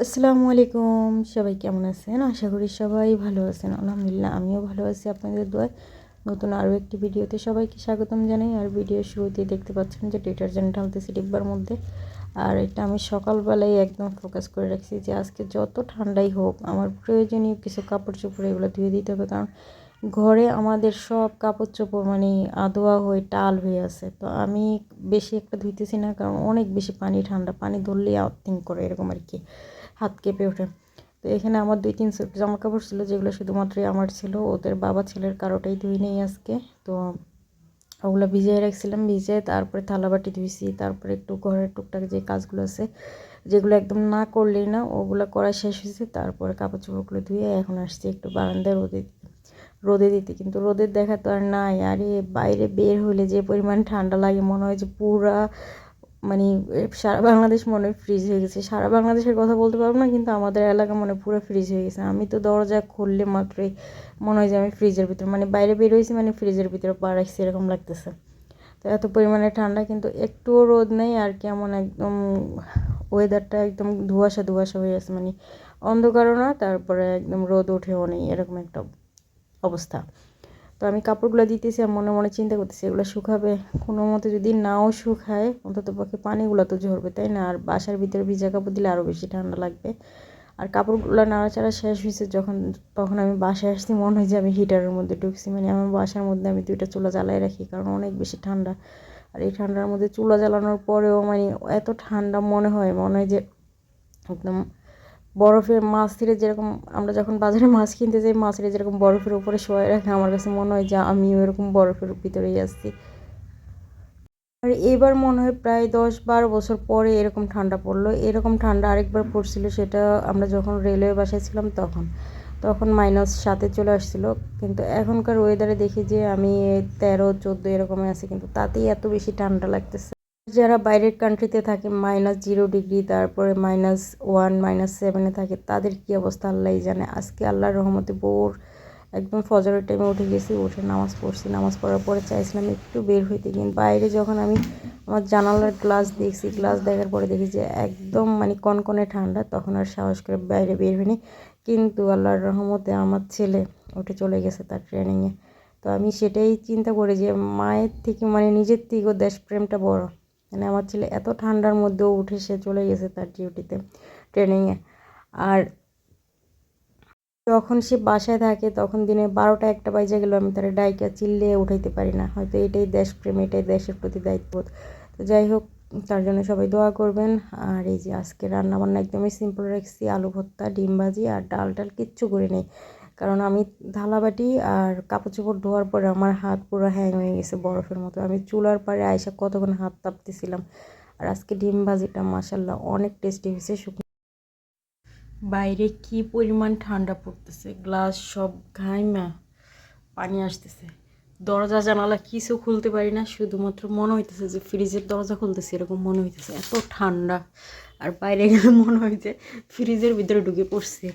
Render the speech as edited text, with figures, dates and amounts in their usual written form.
আসসালামু আলাইকুম, সবাই কেমন আছেন? আশা করি সবাই ভালো আছেন। আলহামদুলিল্লাহ আমিও ভালো আছি আপনাদের দোয়ায়। নতুন আরও একটি ভিডিওতে সবাইকে স্বাগতম জানাই। আর ভিডিওর শুরুতেই দেখতে পাচ্ছেন যে ডিটারজেন্ট ঢালতেছি ডিব্বার মধ্যে। আর এটা আমি সকালবেলায় একদম ফোকাস করে রাখছি যে আজকে যত ঠান্ডাই হোক আমার প্রয়োজনীয় কিছু কাপড় চোপড় এগুলো ধুয়ে দিতে হবে, কারণ ঘরে আমাদের সব কাপড় চোপড় মানে আধোয়া হয়ে টাল হয়ে আছে। তো আমি বেশি একটা ধুইতেছি না, কারণ অনেক বেশি পানি, ঠান্ডা পানি ধরলেই আউটিং করে এরকম আর কি, হাত কেঁপে ওঠে। তো এখানে আমার 2-3 সেট জামা কাপড় ছিল, যেগুলো শুধুমাত্রই আমার ছিল, ওদের বাবা ছেলের কারোটাই ধুই নেই আজকে। তো ওগুলো ভিজিয়ে রাখছিলাম, ভিজিয়ে তারপরে থালাবাটি ধুইছি, তারপরে একটু ঘরের টুকটাক যে কাজগুলো আছে যেগুলো একদম না করলেই না, ওগুলো করা শেষ হয়েছে। তারপরে কাপড় চোপড়গুলো ধুয়ে এখন আসছি একটু বারান্দায় রোদে দিতে, কিন্তু রোদের দেখা তো আর নাই। আরে বাইরে বের হলে যে পরিমাণ ঠান্ডা লাগে, মনে হয় যে পুরা মানে সারা বাংলাদেশ মনে হয় ফ্রিজ হয়ে গেছে। সারা বাংলাদেশের কথা বলতে পারবো না, কিন্তু আমাদের এলাকা মনে হয় পুরো ফ্রিজ হয়ে গেছে। আমি তো দরজা খুললে মাত্রই মনে হয় যে আমি ফ্রিজের ভিতরে, মানে বাইরে বের হয়েছি মানে ফ্রিজের ভিতরে পা রাখছি এরকম লাগতেছে। তো এত পরিমাণে ঠান্ডা, কিন্তু একটুও রোদ নেই। আর কেমন একদম ওয়েদারটা একদম ধোঁয়াশা ধোঁয়াশা হয়ে আছে, মানে অন্ধকারও না, তারপরে একদম রোদ ওঠেও নেই, এরকম একটা অবস্থা। তো আমি কাপড়গুলো দিতেছি আর মনে মনে চিন্তা করতেছি এগুলো শুকাবে কোনো মতে, যদি নাও শুকায় অন্তত পক্ষে পানিগুলো তো ঝরবে, তাই না? আর বাসার ভিতরে ভিজা কাপড় দিলে আরও বেশি ঠান্ডা লাগবে। আর কাপড়গুলো নাড়াচাড়া শেষ হয়েছে যখন, তখন আমি বাসায় আসছি, মনে হয় যে আমি হিটারের মধ্যে ঢুকছি। মানে আমার বাসার মধ্যে আমি 2টা চুলা জ্বালাই রাখি, কারণ অনেক বেশি ঠান্ডা। আর এই ঠান্ডার মধ্যে চুলা জ্বালানোর পরেও মানে এত ঠান্ডা মনে হয় যে একদম বরফের মাছের যেরকম, আমরা যখন বাজারে মাছ কিনতে যাই মাছের যেরকম বরফের উপরে শোয়া রাখে, আমার কাছে মনে হয় যে আমিও এরকম বরফের ভিতরেই আসছি। আর এবার মনে হয় প্রায় 10-12 বছর পরে এরকম ঠান্ডা পড়লো। এরকম ঠান্ডা আরেকবার পড়ছিল, সেটা আমরা যখন রেলওয়ে বাসায় ছিলাম তখন -7-এ চলে আসছিলো। কিন্তু এখনকার ওয়েদারে দেখি যে আমি 13-14 এরকমই আছে, কিন্তু তাতেই এত বেশি ঠান্ডা লাগতেছে। যারা বাইরের কান্ট্রিতে থাকে -0 ডিগ্রি, তারপরে -1 -7-এ থাকে, তাদের কী অবস্থা আল্লাহই জানে। আজকে আল্লাহর রহমতে ভোর একদম ফজরের টাইমে উঠে গেছি, উঠে নামাজ পড়ছি। নামাজ পড়ার পরে চাইছিলাম একটু বের হইতে, কিন্তু বাইরে যখন আমি আমার জানালার গ্লাস দেখছি, গ্লাস দেখার পরে দেখি যে একদম মানে কনকনে ঠান্ডা, তখন আর সাহস করে বাইরে বের হইনি। কিন্তু আল্লাহর রহমতে আমার ছেলে উঠে চলে গেছে তার ট্রেনিংয়ে। তো আমি সেটাই চিন্তা করি যে মায়ের থেকে মানে নিজের থেকেও দেশপ্রেমটা বড়। মানে আমার ছেলে এত ঠান্ডার মধ্যেও উঠে সে চলে গেছে তার ডিউটিতে, ট্রেনিংয়ে। আর যখন সে বাসায় থাকে তখন দিনে 12টা-1টা বাজে গেল, আমি তার ডাইকা চিল্লিয়ে উঠাইতে পারি না। হয়তো এটাই দেশপ্রেম, এটাই দেশের প্রতি দায়িত্ববোধ। তো যাই হোক, তার জন্য সবাই দোয়া করবেন। আর এই যে আজকে রান্নাবান্না একদমই সিম্পল রাখছি, আলু ভর্তা, ডিম ভাজি, আর ডাল টাল কিচ্ছু করি নেই, কারণ আমি থালাবাটি আর কাপড় চোপড় ধোয়ার পরে আমার হাত পুরো হ্যাং হয়ে গেছে বরফের মতো। আমি চুলার পাড়ে আইসা কতক্ষণ হাত তাপতেছিলাম। আর আজকে ডিম ভাজিটা মাশাল্লাহ অনেক টেস্টি হয়েছে। বাইরে কি পরিমাণ ঠান্ডা পড়তেছে, গ্লাস সব ঘাইমা পানি আসতেছে। দরজা জানালা কিছু খুলতে পারি না, শুধুমাত্র মনে হইতেছে যে ফ্রিজের দরজা খুলতেছে এরকম মনে হইতেছে, এত ঠান্ডা। আর বাইরে গেলে মনে হয় যে ফ্রিজের ভিতরে ঢুকে পড়ছে।